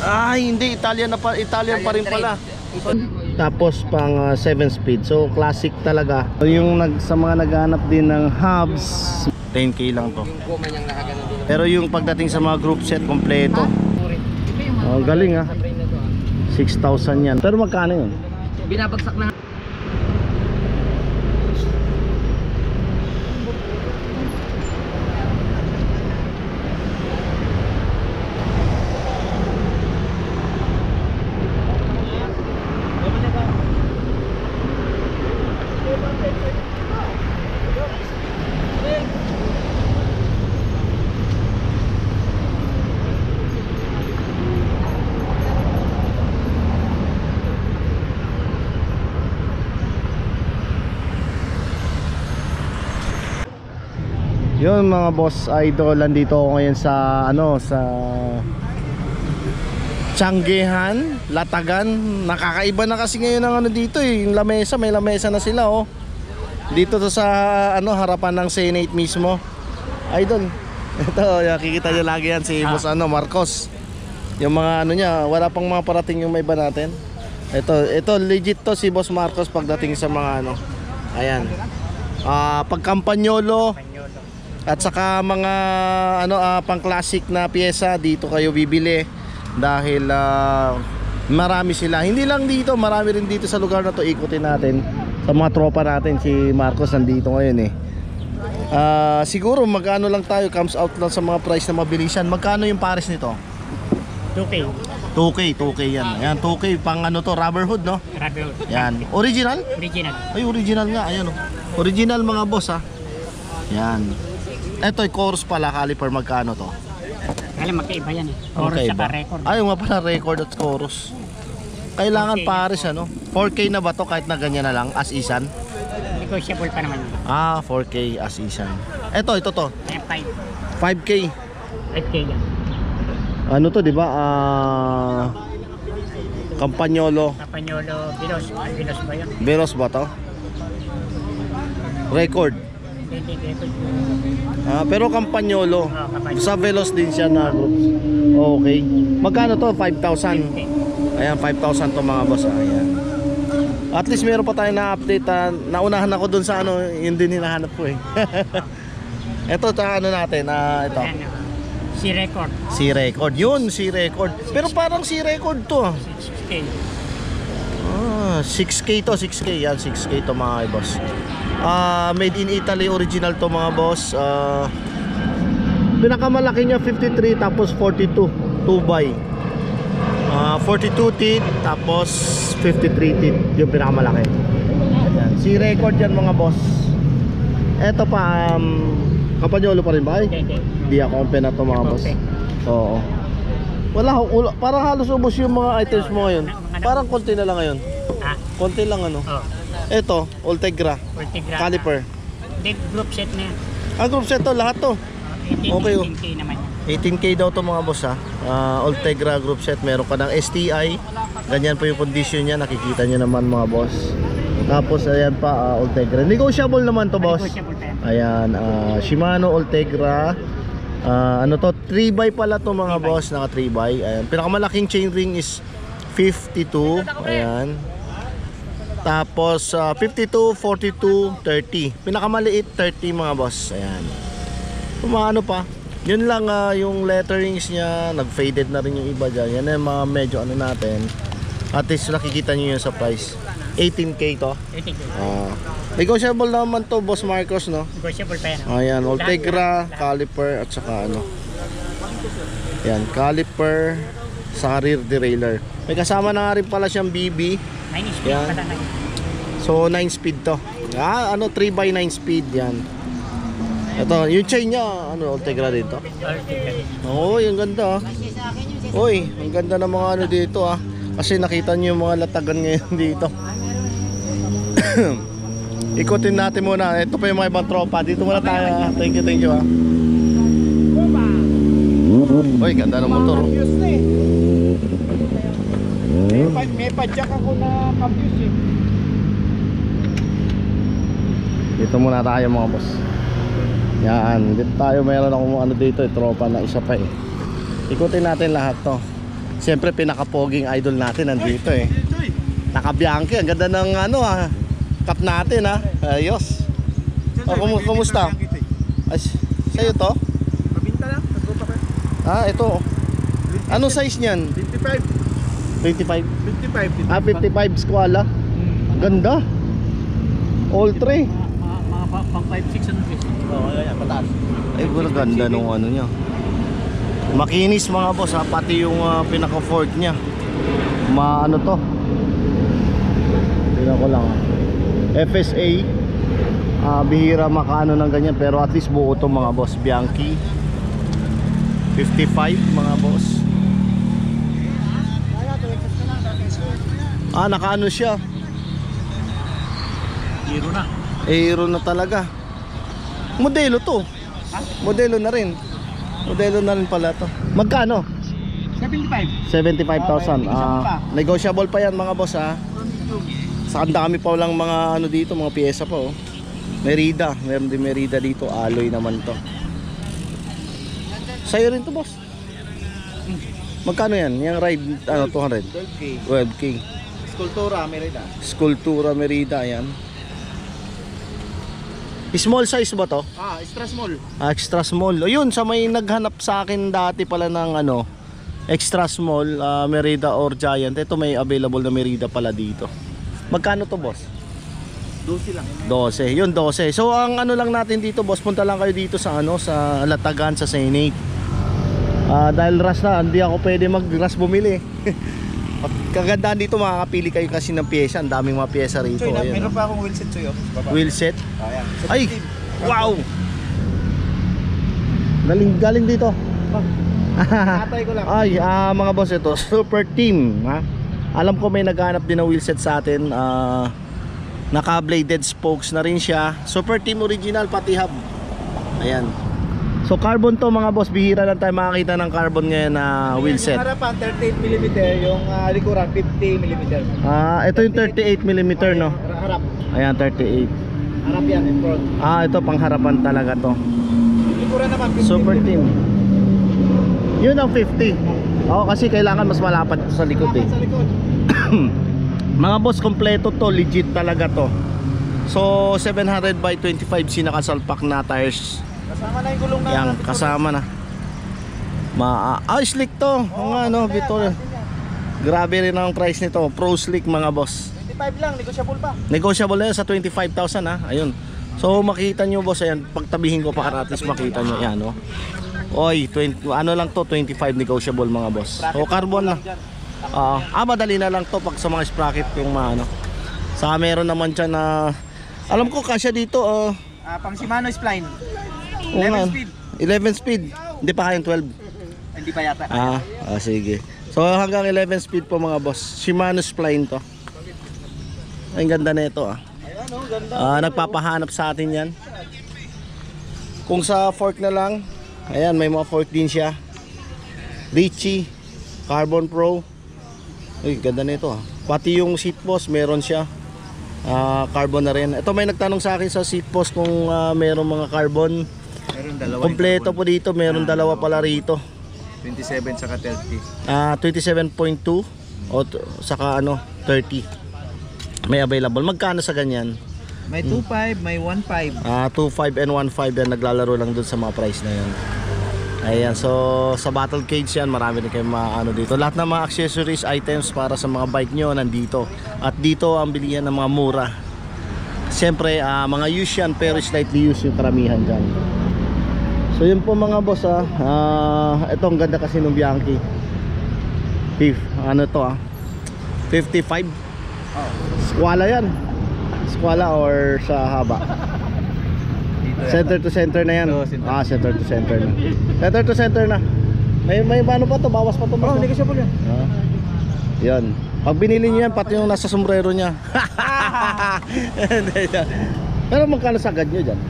Ay, hindi. Italian pa rin pala. Tapos pang 7 speed. So classic talaga. Yung sa mga naghahanap din ng hubs, 10k lang to. Pero yung pagdating sa mga group set, kompleto. Oh, galing ah. 6,000 yan. Pero magkano yun? Binabagsak na. Yun mga boss idol, nandito ako ngayon sa sa Tianggehan, Latagan. Nakakaiba na kasi ngayon ang dito eh. Yung lamesa, may lamesa na sila oh. Dito to sa harapan ng Senate mismo. Idol. Ito, nakikita niyo lagi yan si Boss Marcos. Yung mga niya, wala pang mga parating yung may iba natin. Ito legit to si Boss Marcos pagdating sa mga ayan. Pagkampanyolo at saka mga pang classic na pyesa dito kayo bibili dahil marami sila. Hindi lang dito, marami rin dito sa lugar na to. Ikutin natin sa mga tropa natin. Si Marcos nandito ngayon eh. Siguro magkano lang tayo, comes out lang sa mga price na mabilisan. Magkano yung pares nito? 2K yan. Ayan, 2K pang to, rubber hood no? Rubber hood. Yan. Original? Original. Ay, original nga. Ayan oh. Original mga boss ha. Yan. Ito ay chorus pala, caliper. Magkano to? Kaya magkaiba yan eh. Chorus Magkaiba. saka record. Ay, nga pala record at chorus. Kailangan 4K pares 4K na ba to kahit na ganyan na lang as isan? Negotiable pa naman yun. 4K as isan. Ito to. Kaya 5K. 5K yan. Ano to, di ba? Campagnolo. Kapanyolo, Bilos. Bilos ba yun? Veros ba to? Record. Hindi, record. Pero Campagnolo. Campagnolo. Sa Velos din siya na group. Okay. Magkano to? 5,000. Ayan, 5,000 to mga boss. Ayan. At least meron pa tayo na update. Naunahan ako dun sa yun din hinahanap ko eh. Ito, natin. Ito. C-record. C-record. Yun, C-record. Pero parang C-record to. 6K. 6K to, 6K. Yan, 6K to mga boss. Made in Italy, original to mga boss. Pinakamalaki niya 53 tapos 42 2x. 42 teeth tapos 53 teeth yung pinakamalaki. Ayan. C-record yan mga boss. Eto pa Campagnolo pa rin ba? Hindi ako open na to mga boss. Oo. Wala, parang halos ubos yung mga items mo ngayon. Parang konti na lang ngayon. Konti lang Eto, Ultegra. Caliper. Big group set na yan. Group set to, lahat to. Okay 18K naman yan. 18K daw to mga boss Ultegra group set. Meron ka ng STI. Ganyan po yung condition niya. Nakikita nyo naman mga boss. Tapos ayan pa Ultegra. Negotiable naman to boss. Negotiable pa yan. Ayan, Shimano Ultegra. 3x pala to mga boss. Naka 3x. Ayan. Pinakamalaking chain ring is 52. Ayan. Tapos 52, 42, 30. Pinakamaliit 30 mga boss. Ayan. Ano pa? Yun lang yung letterings niya. Nag-faded na rin yung iba dyan. Yan yung mga medyo natin. At least nakikita nyo yun sa price. 18K to. 18K. Negotiable naman to Boss Marcos no? Negotiable pa yan. Ayan, Ultegra, caliper at saka Ayan, caliper sa rear derailleur. May kasama na rin pala siyang BB. 9 speed Yan. pala na. So 9 speed to. 3x9 speed yan. Ito, yung chain niya, Ultegra dito. Oo, yung ganda Uy, ang ganda ng mga dito Kasi nakita niyo yung mga latagan ngayon dito. Ikutin natin muna. Ito pa yung mga ibang tropa. Dito muna tayo. Thank you Uy, ganda ng motor May padyak ako na kabuse Dito muna tayo mga boss. Yan, dito tayo. Mayroon akong dito tropa na isa pa Ikutin natin lahat to. Siyempre pinaka-poging idol natin nandito eh. Naka-Bianchi, ang ganda ng ano cup natin Ayos. Kumusta? Ay, sa'yo to? Mabinta lang. Ito. Anong size niyan? 55. 25? 55. 55 squala. Ganda. All three. Mga pang 5-6 ano guys? Oo, yan, pataas. Ay, ganda nung ano niya. Makinis mga boss pati yung pinaka-fork niya. Ano to? Tingnan ko lang. FSA. Bihira makaano ng ganyan pero at least buo to mga boss. Bianchi 55 mga boss. Nakaano siya. Hero na. Aero na talaga. Modelo to. Modelo na rin. Modelo na rin pala to. Magkano? 75. 75,000. Negotiable pa yan mga boss Sa ang dami pa lang mga ano dito, mga piyesa pa Merida, meron din Merida dito, alloy naman to. Sa'yo rin to boss. Magkano yan? Yung ride 200? 12K. 12K. Skulptura, Merida. Sculptura Merida yan. Small size ba to? Extra small. Extra small. O yun, sa may naghanap sa akin dati pala ng extra small, Merida or Giant. Ito may available na Merida pala dito. Magkano to boss? 12 lang. 12. Yun 12. So ang ano lang natin dito boss, punta lang kayo dito sa sa Latagan sa Senate. Dahil rush na, hindi ako pwede mag-rush bumili. Kagandaan dito makakapili kayo kasi ng pyesa. Ang daming mga pyesa rito. Meron pa akong wheelset sa'yo. Wheelset? Ayan. Ay! Wow! Galing dito. Natay ko lang. Ay, mga boss, ito Super Team Alam ko may naghanap din ng wheelset sa atin. Naka-bladed spokes na rin siya. Super Team original pati hub. Ayan. So carbon to mga boss, bihira lang tayo makakita ng carbon ngayon na wheelset. Yung harapan 38mm, yung likuran 50mm. Ito yung 38mm no. Harap. Ayan 38. Harap yan in front. Ito pangharapan talaga to. Likuran naman 50. Super Team. Yun ang 50. Kasi kailangan mas malapad sa likod Sa likod. Mga boss, kompleto to, legit talaga to. So 700 by 25 sinakasalpak na tires. Kasama na yung gulong na. Yan, kasama na. Slick to. Victoria. Grabe rin ang price nito. Pro slick mga boss. 25 lang, negotiable pa. Negotiable na yan sa 25,000 Ayun. So makita nyo boss, ayan, pagtabihin ko pa at least makita nyo yan Oy, 20, lang to, 25 negotiable mga boss. So carbon lang. Madali na lang to pag sa mga sprocket yung Saka meron naman dyan na alam ko kasya dito Pang Shimano spline. 11 speed. 11 speed. Hindi pa kayang 12. Hindi pa yata. Sige. So hanggang 11 speed po mga boss. Shimano spline to. Ang ganda na ito Ganda. Nagpapahanap sa atin yan. Kung sa fork na lang, ayan, may mga fork din siya. Richie Carbon Pro. Ay, ganda na ito Pati yung seat post meron siya. Carbon na rin. Ito may nagtanong sa akin sa seat post kung meron mga carbon. Meron dalawa. Kompleto po dito, meron dalawa pala rito. 27 saka 30. 27.2 saka 30. May available. Magkano sa ganyan? May 2.5, may 1.5. 2.5 and 1.5 yan, naglalaro lang dun sa mga price na yan. Ayan, so sa battle cage yan, marami din kayo dito. Lahat ng mga accessories, items para sa mga bike nyo nandito. At dito ang bilihan ng mga mura. Siyempre, mga used yan, pero slightly used yung karamihan dyan. So yun po mga boss ito ang ganda kasi ng Bianchi. 55. Squala yan. Squala or sa haba? Center to center na yan. Center to center na. Center to center na. May paano pa to? Bawas pa to. Negotiable yan. Yan. Pag binili niyo yan, pati yung nasa sombrero niya. Pero magkano sagad nyo dyan?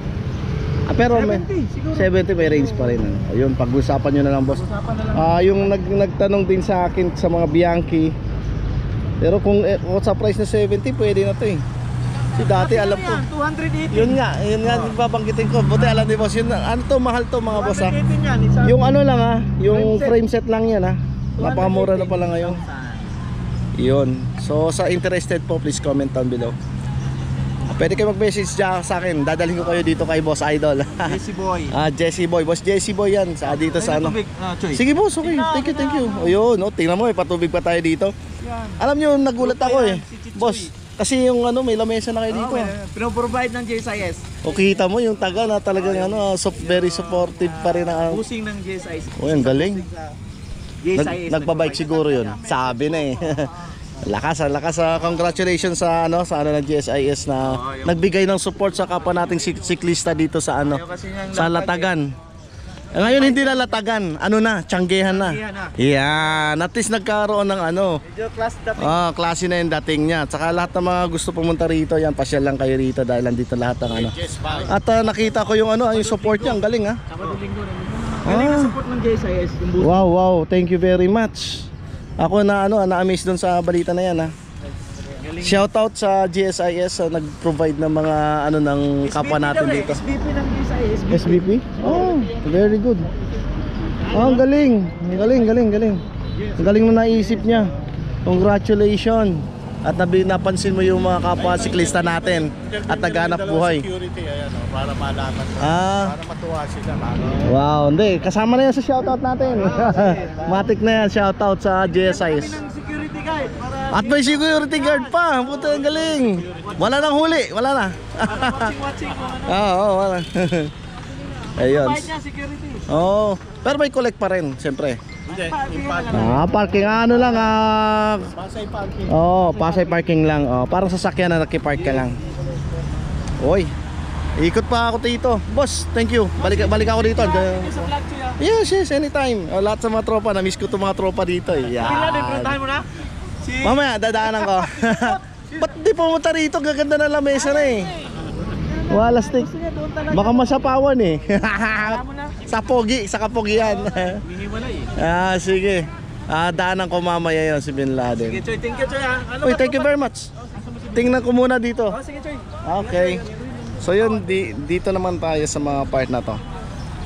Pero 70 may range pa rin. Ayun, pag-usapan nyo na lang boss. Yung nagtanong din sa akin sa mga Bianchi. Pero kung sa price na 70, pwede na to Si dati alam ko 280. Yun nga babanggitin ko. Buti alam ni boss yun. Mahal to mga boss yan, yung lang yung frame set lang yan Napakamura na pala ngayon. Yun. So sa interested po, please comment down below. Pwede kayo mag-message dyan sa akin. Dadalhin ko kayo dito kay Boss Idol. Jesse Boy. Jesse Boy. Boss Jesse Boy yan. Dito sa ano. Choy. Sige boss, okay. Thank you. Ayun, no, tingnan mo, patubig pa tayo dito. Yan. Alam nyo, nagulat ako eh. Si Chichoy. Boss, kasi yung ano, may lamesa na kayo dito. Pinoprovide ng JSIS. O kita mo yung taga na talagang ano, very supportive pa rin ang... Pusing ng JSIS. Oh, ang galing. JSIS. Nagpa-bike siguro yun. Sabi na eh. Lakas. Congratulations sa ano ng GSIS na nagbigay ng support sa kapwa nating siklista dito sa ano, sa Latagan. Ngayon hindi na Latagan, ano na, Tianggehan na. Yan, at least nagkaroon ng ano. Medyo class dating. Klase na yung dating niya. Tsaka lahat ng mga gusto pumunta rito, yan, pasyal lang kayo rito dahil nandito lahat ng ano. At nakita ko yung ano, yung support niya, ang galing ha. Sabado-linggo na. Galing ang support ng JSIS. Wow, thank you very much. Ako na ano, na-amaze doon sa balita na yan ha. Shoutout sa GSIS sa nag-provide ng mga ano ng kapwa natin dito. SBP ng JSIS. SBP? Oh, very good. Ang galing. Ang galing na naisip niya. Congratulations. At napansin mo yung mga kapwa siklista natin at naghanap buhay. Security, ayan, para malaman. Para matuwa sila. Wow, hindi. Kasama na yan sa shoutout natin. Matik na yan, shoutout sa GSIS. Security guard. At may security guard pa. Puta, ang galing. Wala nang huli. Wala na. Watching. Oo, wala. Ayun. Bayad niya, security. Oo. Pero may collect pa rin, siyempre. Hindi, Parking ano lang Pasay parking. Pasay parking lang. Parang sasakyan na nakipark ka lang. Oy. Ikot pa ako dito. Boss, thank you. Balik ako dito. Sa vlog siya. Yes, anytime. Lahat sa mga tropa, na-miss ko 'tong mga tropa dito. Pila din, pinuntahan mo na? Mamaya, dadaanan ko. Ba't di pumunta rito? Gaganda na lamesa na eh. Wala stick. Baka masapawan eh. Sa pogi, sa kapogian. Hiniwalay eh. Sige. Daanan ko mamaya yon si Bin Laden. Sige, Choy. Thank you, Choy. Uy, thank you very much. Tingnan ko muna dito. Sige, Choy. Okay. So yun, dito naman tayo sa mga part na to.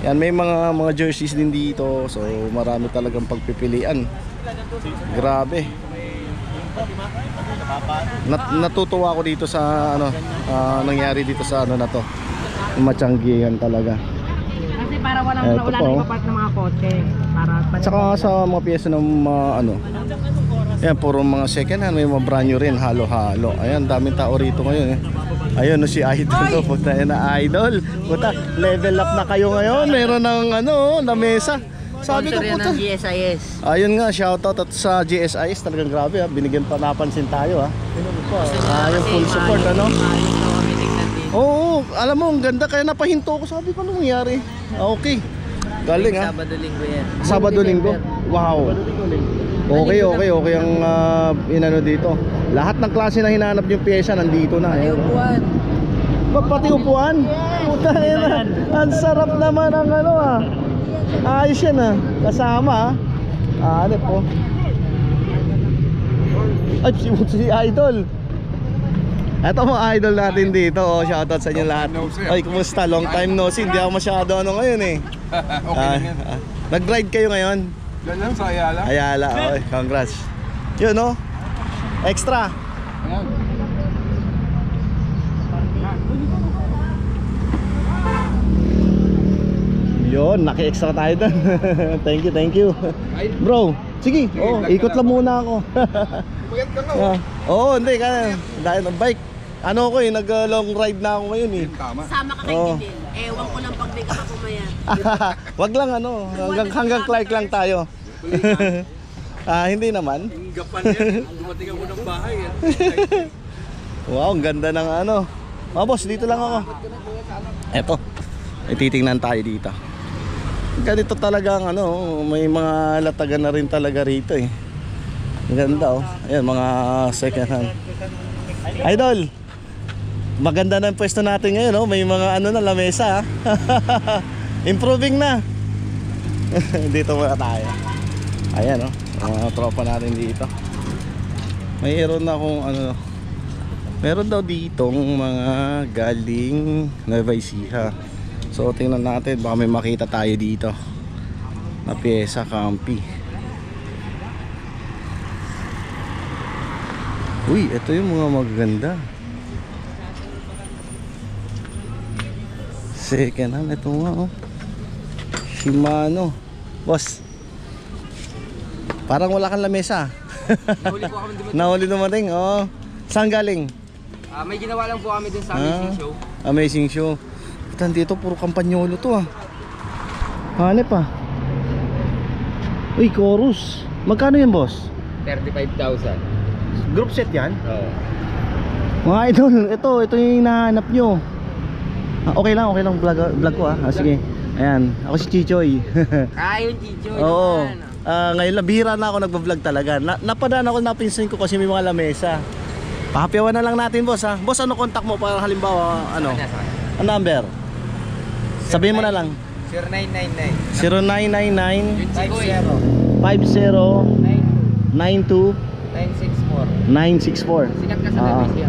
Yan, may mga jerseys din dito. So marami talagang pagpipilian. Grabe. Natutuwa ako dito sa ano, nangyari dito sa ano na to. Matianggehan talaga. Kasi para wala na ipapark ng mga kotse. Tsaka sa mga piyesa ng mga ano. Ayan, puro mga second hand, may mga brand new rin, halo-halo. Ayan, daming tao rito ngayon eh. Ayun, no, si Idol. Puta na Idol. Puta, level up na kayo ngayon. Meron ng ano, na mesa. Sabi ko puta. ng GSIS. Ayun nga, shoutout at sa GSIS. Talagang grabe ha. Binigyan pa napansin tayo ha. Yung full support ano. Oo, alam mo, ang ganda. Kaya napahinto ko. Sabi ko, anong nangyari? Okay. Galing ha. Sabado-linggo yan. Sabado-linggo. Wow. Okay ang inano dito. Lahat ng klase na hinahanap yung pyesa nandito na. Ay, upuan. Pati upuan. Puta na. Ang sarap naman ang ano ah. Ayos yan ah. Kasama ah. Ano po? Ay, si Idol. Ito mga idol natin dito. Shoutout sa inyo lahat. Ay, kumusta? Long time no see. Hindi ako masyado ano ngayon eh. Nag-ride kayo ngayon? Diyan lang sa Ayala. Ayala, okay, congrats. Yun no? Extra. Yun, naki-extra tayo doon. Thank you. Bro, sige, ikot lang muna ako. Hindi kaya. Dahil ng bike. Ano ko nag-long ride na ako ngayon eh. Sama ka kay Didel. Ewan ko lang pag may kapumaya. Wag lang hanggang Clark lang tayo. Hindi naman. Gapan yan. Dumating ako ng bahay. Wow, ang ganda ng ano. Boss, dito lang ako. Eto, titingnan tayo dito. Ganito talagang ano, may mga latagan na rin talaga rito eh. Ang ganda Ayan, mga second hand. Idol, maganda na ang pwesto natin ngayon may mga ano na lamesa Improving na. Dito muna tayo. Ayan mga tropa natin dito. Mayroon na akong ano, meron daw ditong mga galing Nueva Ecija. So tingnan natin, baka may makita tayo dito na pyesa, kampi. Uy, ito yung mga magaganda. Second hand, ito nga oh. Shimano. Boss, parang wala kang lamesa. Nahuli po kami dumating. Nahuli dumating, oh. Saan galing? May ginawa lang po kami dun sa amazing show. Amazing show. Putan dito, puro kampanyolo to ah. Hanep ah. Uy, chorus. Magkano yan, boss? 35,000. Group set yan? Oo. Mga idol, ito yung hinahanap nyo. Okay lang vlog ko ah. Sige. Ayan, ako si Chichoy. Ayun, Chicho. Oo. Ngayon lang, bihira na ako nagbablog talaga. Napadaan ako, napinsan ko kasi may mga lamesa. Pakapyawan na lang natin, boss ha. Boss, ano contact mo para halimbawa, ano? Ang number? Sabihin mo na lang. 0999 0999 50 92 964. 964. Sikat ka sa Nueva Ecija.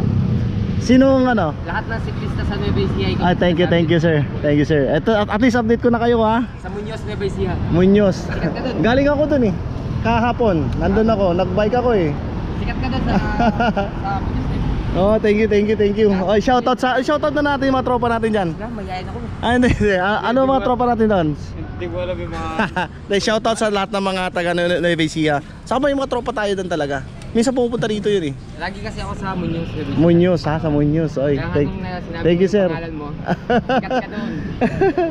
Sino ang ano? Lahat ng siklista sa Nueva Ecija. Thank you sir. Thank you sir. Ito, at least update ko na kayo ha. Sa Muñoz, Nueva Ecija. Muñoz. Sikat ka dun. Galing ako dun eh. Kahapon, nandun ako, nagbike ako eh. Sikat ka dun sa Muñoz. Oh, thank you. Oh, shoutout na natin yung mga tropa natin diyan. Mayayain ako. Hindi. Ano mga tropa natin doon? Hindi ko alam yung mga... Shoutout sa lahat ng mga taga Nueva Ecija. Saka yung mga tropa tayo doon talaga. Minsan pupunta dito yun eh. Lagi kasi ako sa Muñoz, Nueva Ecija. Muñoz ha, sa Muñoz. Oy, thank you sir. Pangalan mo. Sikat ka dun.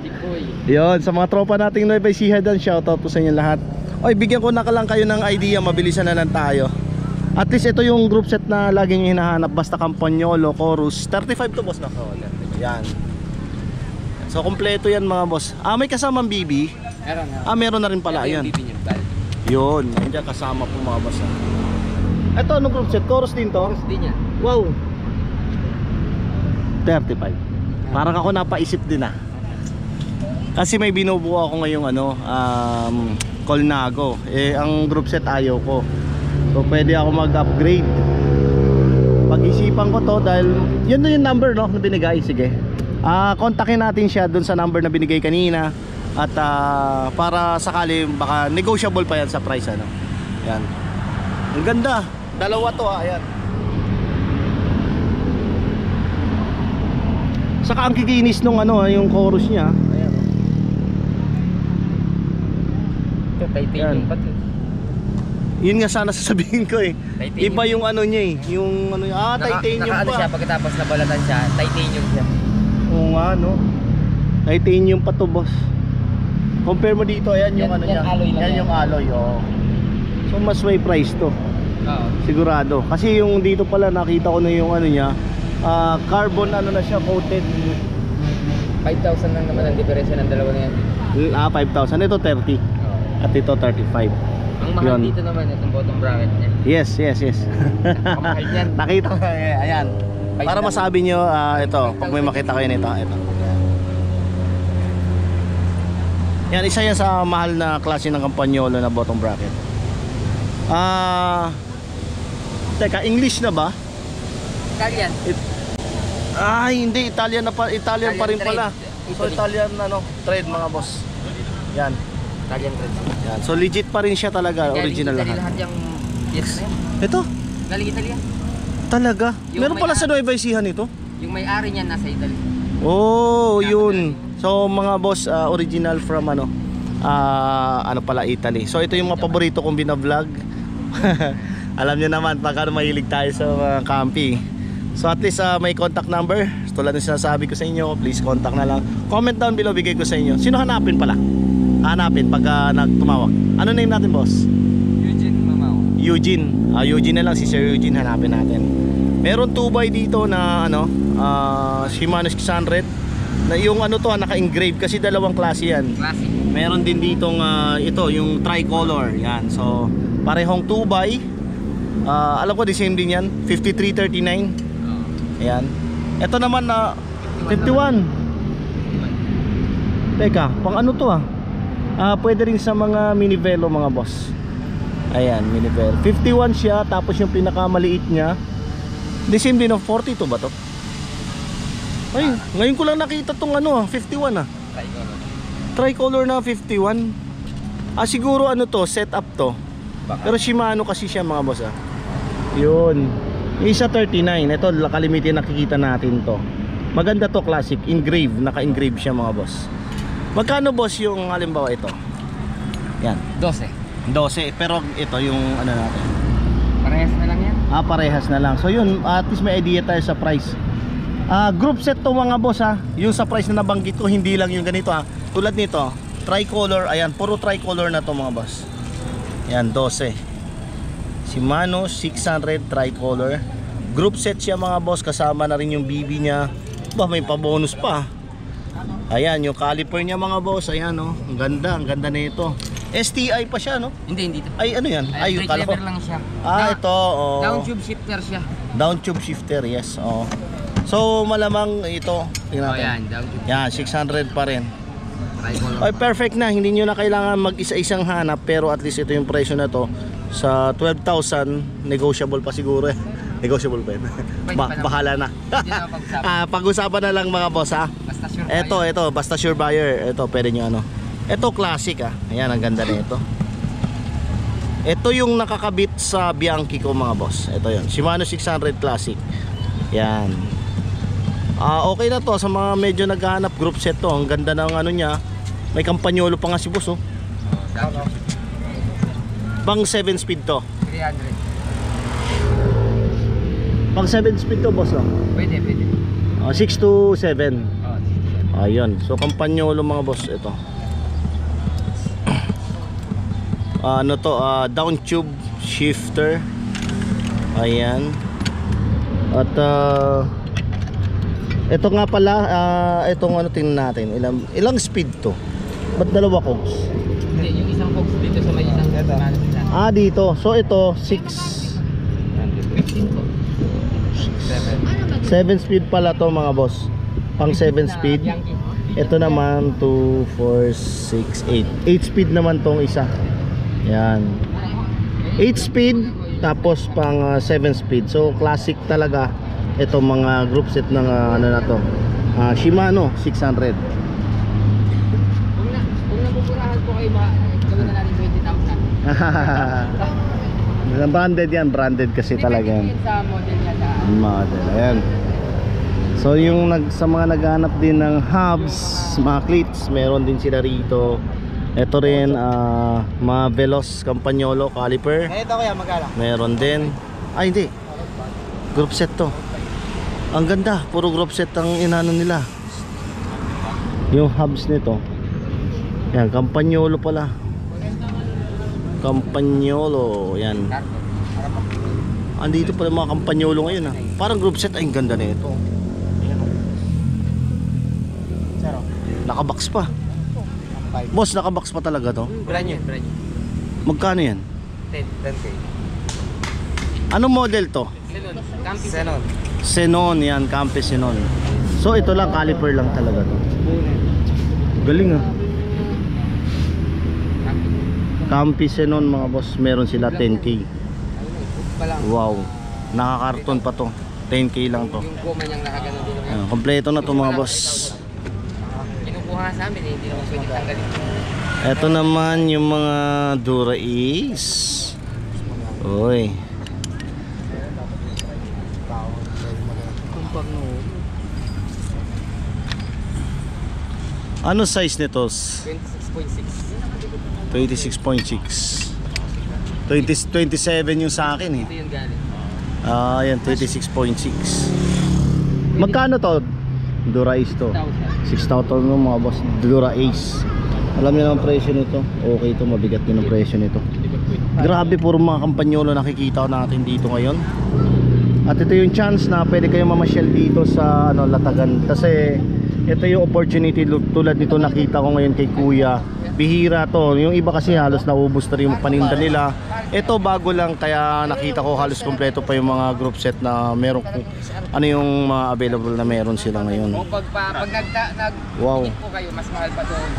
Chikoy. Yon, sa mga tropa nating Nueva Ecija doon, shoutout po sa inyo lahat. Oy, bigyan ko na lang kayo ng idea, mabilisan na lang tayo. At least ito yung group set na lagi nyo hinahanap. Basta Campagnolo, Chorus. 35 to boss na. Oo, Yan. So kompleto yan mga boss. May kasamang BB. meron na. Meron na rin pala. Ito yung Yan. bibi niyo, bal. Yun. Nandiyan kasama po mga boss. Ito anong group set? Chorus din to? Chorus din yan. Wow. 35. Parang ako napaisip din ah. Kasi may binubuo ako ngayong Colnago. Ang group set ayaw ko. So pwede ako mag-upgrade. Pag-isipan ko to dahil yun na yung number no na binigay. Sige. Kontakin natin siya dun sa number na binigay kanina. At para sakali baka negotiable pa yan sa price ano. Yan. Ang ganda. Dalawa to ayan. Saka ang kikinis nung yung chorus niya. Ayan. Ito, titanium Yan. pa to. Yun nga sana sasabihin ko eh. Titanium. Iba yung niya eh. Yung titanium Nakaano pa. siya pagkatapos nabalatan siya, titanium siya. Oo nga no. Titanium pa to boss. Compare mo dito, ayan yung Yan- niya. yan alloy lang Yan yan. yung alloy, oh. So mas may price to. Oo. Sigurado. Kasi yung dito pala nakita ko na yung niya. Carbon na siya coated. 5,000 lang naman ang diferensya ng dalawa na yan. 5,000. Ito 30. Oo. At ito 35. Ang mahal Yun. dito naman itong bottom bracket niya. Yes. Kamahal yan. Nakita ko, ayan. Para masabi nyo, ito, pag may makita kayo nito, ito. Yan, isa yan sa mahal na klase ng Campagnolo na bottom bracket. Teka, English na ba? Italian. Hindi, Italian pa rin trade. pala. So Italy. Italian trade mga boss. Yan. Italian trade. Yan. So legit pa rin siya talaga, original Galing Italy lahat. lahat yung yes na yan. Ito, Galing Italian. talaga. Yung Meron may pala sa Nueva Ecija nito. Yung may-ari niyan nasa Italy. Oh, yun. So mga boss, original from pala Italy. So ito yung mga paborito kong bina-vlog. Alam niyo naman pagka mahilig tayo sa mga camping. So at least may contact number. Tulad ng sinasabi ko sa inyo, please contact na lang. Comment down below, bigay ko sa inyo. Sino hanapin pala? Hanapin pagka nagtumawag. Ano name natin, boss? Eugene Mamao. Eugene. Eugene na lang, si Sir Eugene hanapin natin. Meron 2x dito na Shimano 600 na yung naka-engrave kasi dalawang klase yan. Classic. Meron din ditong ito, yung tricolor. Yan. So, parehong 2x. Alam ko, the same din yan. 5339. Ayan. Ito naman na 51. Teka, pang ano to pwede rin sa mga minivelo mga boss. Ayan, minivelo. 51 siya, tapos yung pinakamaliit niya. The same din of 42 ba to? Ay, ngayon ko lang nakita tong 51 Tricolor na 51. Siguro to, set up to. Baka. Pero Shimano kasi siya mga boss Yun. Yung isa 39. Ito kalimitin nakikita natin to. Maganda to, classic, engrave, naka-engrave siya mga boss. Magkano boss yung halimbawa ito? Yan, 12. 12, pero ito yung ano natin. Parehas na lang yan. Parehas na lang. So yun, at least may idea tayo sa price. Group set to mga boss ha. Yung sa price na nabanggit ko, hindi lang yung ganito ha. Tulad nito, tricolor, ayan, puro tricolor na to mga boss. Yan, 12. Shimano 600 tricolor. Group set siya mga boss, kasama na rin yung BB niya. Ba, may pa-bonus pa. Ayan, yung caliper niya mga boss, ayan oh. Ang ganda nito. STI pa siya no? Hindi dito. Ay, ano yan? Ay, yung brake kala ko. lever lang siya. Ito, oh. Down tube shifter siya. Down tube shifter, yes. Oh. So malamang ito, tingnan natin. Yan, down tube. Yan, 600 pa rin. Tricolor. Ay, perfect na. Hindi nyo na kailangan mag-isa-isang hanap, pero at least ito yung presyo na to. Sa 12,000, negotiable pa siguro eh. Negotiable pa yun. Bahala na. Hindi na pag-usapan. Pag-usapan na lang mga boss ha. Basta sure Ito, basta sure buyer. Ito, pwede nyo ano. Ito classic ah. Ayan, ang ganda na ito. Ito yung nakakabit sa Bianchi ko mga boss. Ito yun, Shimano 600 Classic. Yan. Okay na to sa mga medyo naghahanap, group set to. Ang ganda ng ano niya. May kampanyolo pa nga si boss oh. Pang 7 speed to. 300. Pang 7 speed to boss oh. Pwede. 6 to 7. Oh, Ayun. So kampanyolo mga boss ito. Ano to, down tube shifter. Ayan. At ito nga pala, itong ano tingnan natin, ilang speed to? Ba't dalawa cogs? Hindi, yung isang box dito sa may isang Dito. So ito 6 15 po. 7 speed pala to mga boss. Pang 7 speed. Ito naman 2, 4, 6, 8. 8 speed naman tong isa. Yan. 8 speed tapos pang 7 speed. So classic talaga ito mga group set ng ano na to. Shimano 600. Kung nabuburahan po kayo, gawin na natin 20,000. Branded yan, branded kasi talaga yan. Sa model na daan. Model, ayan. So yung sa mga naghahanap din ng hubs, mga cleats, meron din sila rito. Ito rin, mga Veloz Campagnolo caliper. Ito kaya magkala. Meron din. Ay hindi, group set to. Ang ganda, puro group set ang inano nila. Yung hubs nito, yan, Campagnolo pala. Campagnolo, yan. Andito pala mga Campagnolo ngayon Parang group set, ay ang ganda na ito. Nakabox pa. Boss, nakabox pa talaga to? Brand new. Magkano yan? 10K. Anong model to? Xenon. Xenon yan, Campes Xenon. So ito lang, caliper lang talaga to. Galing Campes Xenon mga boss, meron sila 10K. Wow, nakakarton pa to. 10K lang to. Yung goma niyang nakagano din. Kompleto na to mga boss. Kinukuha sa amin hindi naman pwede tanggalin. Ito naman yung mga Dura Ace. Oy. Ano size nito? 26.6. 26.6. 27 yung sa akin Ito yung galing. Yan 26.6. Magkano to? Dura Ace to. 6,000 ng mga boss. Dura Ace. Alam niyo naman presyo nito. Okay to, mabigat din ang presyo nito. Grabe, puro mga Campagnolo nakikita natin dito ngayon. At ito yung chance na pwede kayong mamasyal dito sa Latagan. Kasi ito yung opportunity, tulad nito nakita ko ngayon kay Kuya. Bihira to. Yung iba kasi halos naubos na rin yung paninda nila. Ito bago lang, kaya nakita ko halos kompleto pa yung mga group set na meron yung mga available na meron sila ngayon. O pag Wow. po kayo, mas mahal pa doon.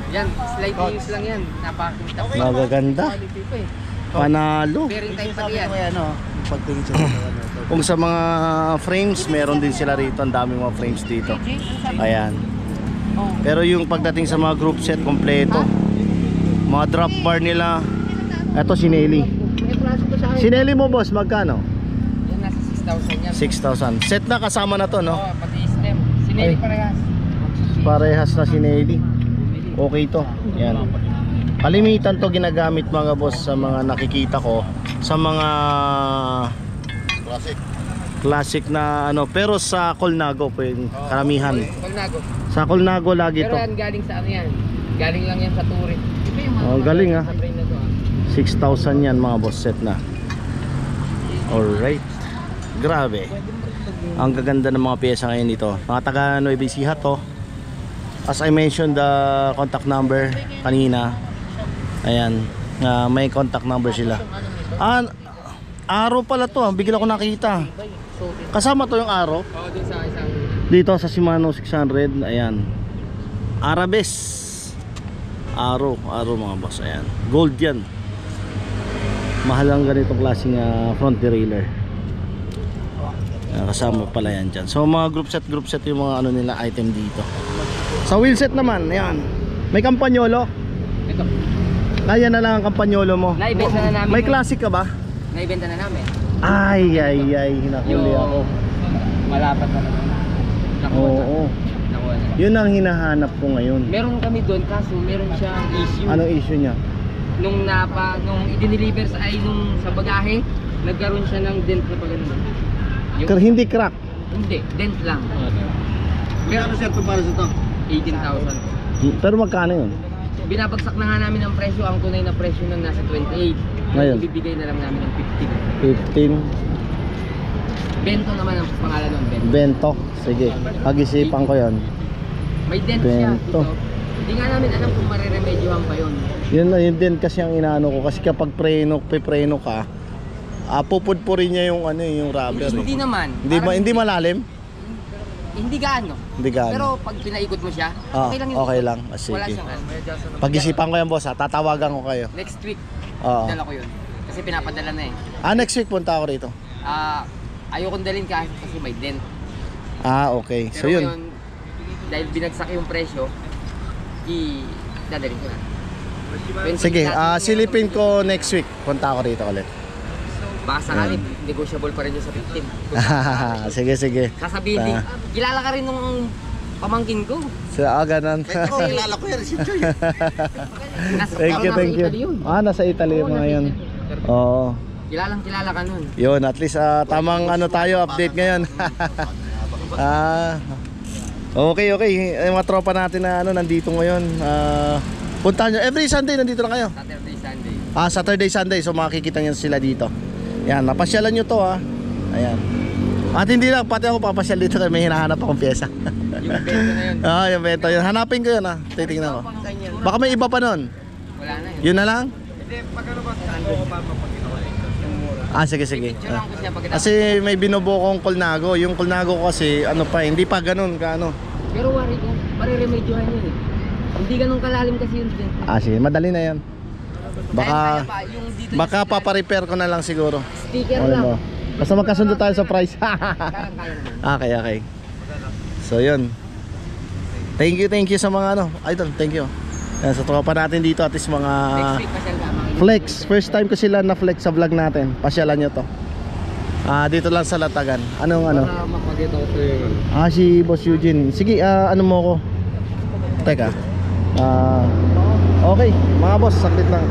Yan, slight use lang yan. Napakita ko. Magaganda. Quality pa eh. Panalo. Bearing type pati yan. Pagtingin sa Kung sa mga frames, meron din sila rito. Ang daming mga frames dito. Ayan. Pero yung pagdating sa mga group set, kompleto. Mga drop bar nila. Ito si Nelly. klase ko sa akin. Sineli mo boss, magkano? Yan, nasa 6,000 yan. 6,000. Set na kasama na to, no? Oo, pati stem. Sinili Ay. parehas. Parehas na sineli. Okay to. Yan. Kalimitan to ginagamit mga boss sa mga nakikita ko sa mga classic na ano, pero sa Colnago po yung karamihan. Colnago. Sa Colnago lagi Pero to. yan, galing sa ano yan? Galing lang yan sa touring. Oh, galing ah. Sa brain na to ah. 6,000 yan mga boss, set na. Alright. Grabe. Ang gaganda ng mga pyesa ngayon dito. Mga taga Nueva Ecija to. As I mentioned the contact number kanina. Ayan, may contact number sila. Araw pala to, bigla ko nakita. Kasama to yung araw. Oo, dun sa isang... Dito sa Shimano 600, ayan. Arabes. Araw mga boss, ayan. Gold yan. Mahal ang ganitong klaseng front derailleur. Kasama pala yan dyan. So mga group set yung mga ano nila item dito. Sa wheel set naman, ayan. May kampanyolo. Ito. Kaya na lang ang kampanyolo mo. Naibenta na namin. May classic ka ba? Naibenta na namin. Ay, hinahuli ako. Malapat na naman. Nakuha na. Oo. Nakuha na. Yun ang hinahanap ko ngayon. Meron kami doon kaso meron siyang issue. Anong issue niya? Nung i-deliver sa bagahe, nagkaroon siya ng dent na pag ganun. Hindi crack. Hindi, dent lang. Ano sir kung para sa to? 18,000. Pero magkano yun? Binabagsak na nga namin ang presyo, ang tunay na presyo nun nasa 28. Ngayon? Ibibigay na lang namin ng 15. 15. Bento naman ang pangalan nun, Bento. Bento. Sige, pag-isipan ko yon. May dent siya Bento. dito. Hindi nga namin alam kung mareremedyohan pa yun. Yun din kasi ang inaano ko. Kasi kapag preno ka, pupudpurin niya yung ano yung rubber. Hindi naman. Hindi malalim? Hindi gaano. Hindi gaano. Pero pag pinaikot mo siya, Ah, okay lang yun. okay lang. Wala Sige. siyang ano. Pag-isipan ko yan boss tatawagan ko kayo. Next week, Oo. dala ko yun. Kasi pinapadala na eh. Next week punta ako rito. Ayokong dalhin kasi may dent. Okay. Pero So yun. ngayon, dahil binagsak yung presyo, dadalhin ko na. Sige, silipin ko next week. Punta ako rito ulit. Baka sakali, negotiable pa rin yun sa 15. Sige. Sasabihin din, kilala ka rin nung pamangkin ko. Ganun. Kilala ko yan, si Joy. Thank you. Nasa Italy yung mga yun. Oo. Kilala ka nun. Yun, at least tamang ano tayo, update ngayon. Okay. Yung mga tropa natin na nandito ngayon. Puntahan nyo. Every Sunday nandito na kayo. Saturday, Sunday. Saturday, Sunday. So makikita nyo sila dito. Yan, napasyalan nyo to Ayan. At hindi lang, pati ako papasyal dito kasi may hinahanap akong pyesa. Yung bento na yun. Yung bento yun. Hanapin ko yun titingnan ko. Baka may iba pa nun. Wala na yun. Yun na lang? Hindi, pagkano ba ko pa mapagkinawa? Sige. Picture lang ko siya pagkatapos. Kasi may binubuo kong Colnago. Yung Colnago ko kasi hindi pa ganun kaano. Pero wari ko, mareremedyohan yun eh. Hindi ganun kalalim kasi yun. Sige, madali na yan. Kaya pa, yung dito Baka paparepair ko na lang siguro. sticker Wala lang. mo. Basta magkasundo tayo sa price. Kaya naman. Okay. So yun. Thank you sa mga idol. Thank you. Yan, sa tropa natin dito at least mga Next week pasyal ka. flex. First time ko sila na flex sa vlog natin. Pasyalan nyo to. Dito lang sa Latagan. Anong Para makagita ko sa'yo. si Boss Eugene. Sige, ano mo ko? Teka. Okay, mga boss, saklit lang.